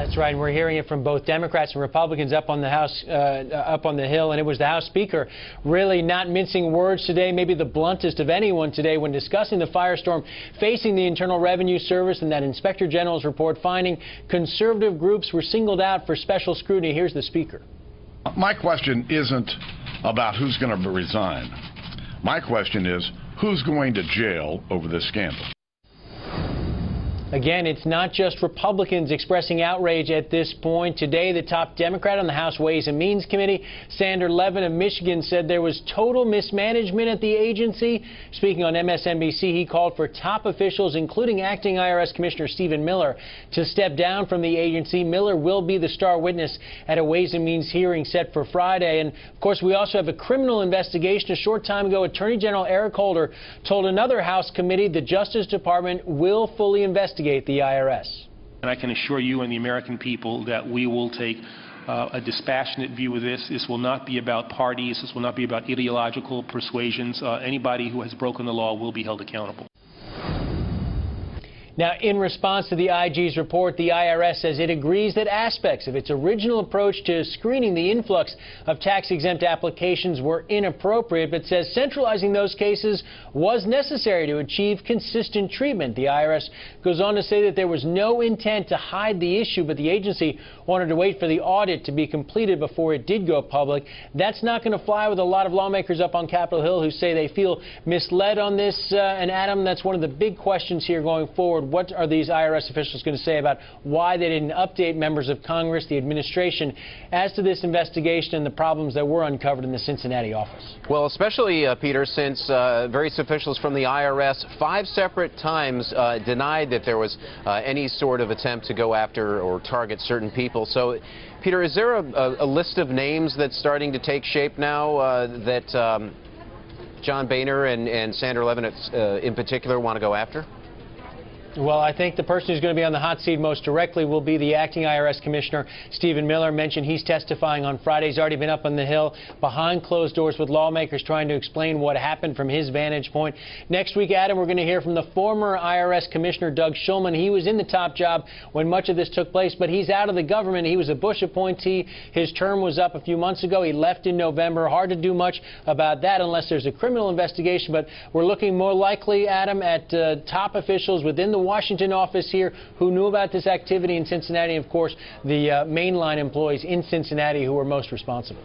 That's right. And we're hearing it from both Democrats and Republicans up on the up on the Hill. And it was the House Speaker really not mincing words today, maybe the bluntest of anyone today when discussing the firestorm facing the Internal Revenue Service and that Inspector General's report finding conservative groups were singled out for special scrutiny. Here's the Speaker. My question isn't about who's going to resign. My question is who's going to jail over this scandal. Again, it's not just Republicans expressing outrage at this point. Today, the top Democrat on the House Ways and Means Committee, Sander Levin of Michigan, said there was total mismanagement at the agency. Speaking on MSNBC, he called for top officials, including acting IRS Commissioner Stephen Miller, to step down from the agency. Miller will be the star witness at a Ways and Means hearing set for Friday. And, of course, we also have a criminal investigation. A short time ago, Attorney General Eric Holder told another House committee the Justice Department will fully investigate the IRS. And I can assure you and the American people that we will take a dispassionate view of this. This will not be about parties. This will not be about ideological persuasions. Anybody who has broken the law will be held accountable. Now, in response to the IG's report, the IRS says it agrees that aspects of its original approach to screening the influx of tax-exempt applications were inappropriate, but says centralizing those cases was necessary to achieve consistent treatment. The IRS goes on to say that there was no intent to hide the issue, but the agency wanted to wait for the audit to be completed before it did go public. That's not going to fly with a lot of lawmakers up on Capitol Hill who say they feel misled on this. And Adam, that's one of the big questions here going forward. What are these IRS officials going to say about why they didn't update members of Congress, the administration, as to this investigation and the problems that were uncovered in the Cincinnati office? Well, especially, Peter, since various officials from the IRS 5 separate times denied that there was any sort of attempt to go after or target certain people. So, Peter, is there a list of names that's starting to take shape now that John Boehner and Sander Levin in particular want to go after? Well, I think the person who's going to be on the hot seat most directly will be the acting IRS Commissioner, Stephen Miller. Mentioned he's testifying on Friday. He's already been up on the Hill behind closed doors with lawmakers trying to explain what happened from his vantage point. Next week, Adam, we're going to hear from the former IRS Commissioner, Doug Shulman. He was in the top job when much of this took place, but he's out of the government. He was a Bush appointee. His term was up a few months ago. He left in November. Hard to do much about that unless there's a criminal investigation, but we're looking more likely, Adam, at top officials within the Washington office here who knew about this activity in Cincinnati, and of course the mainline employees in Cincinnati who were most responsible.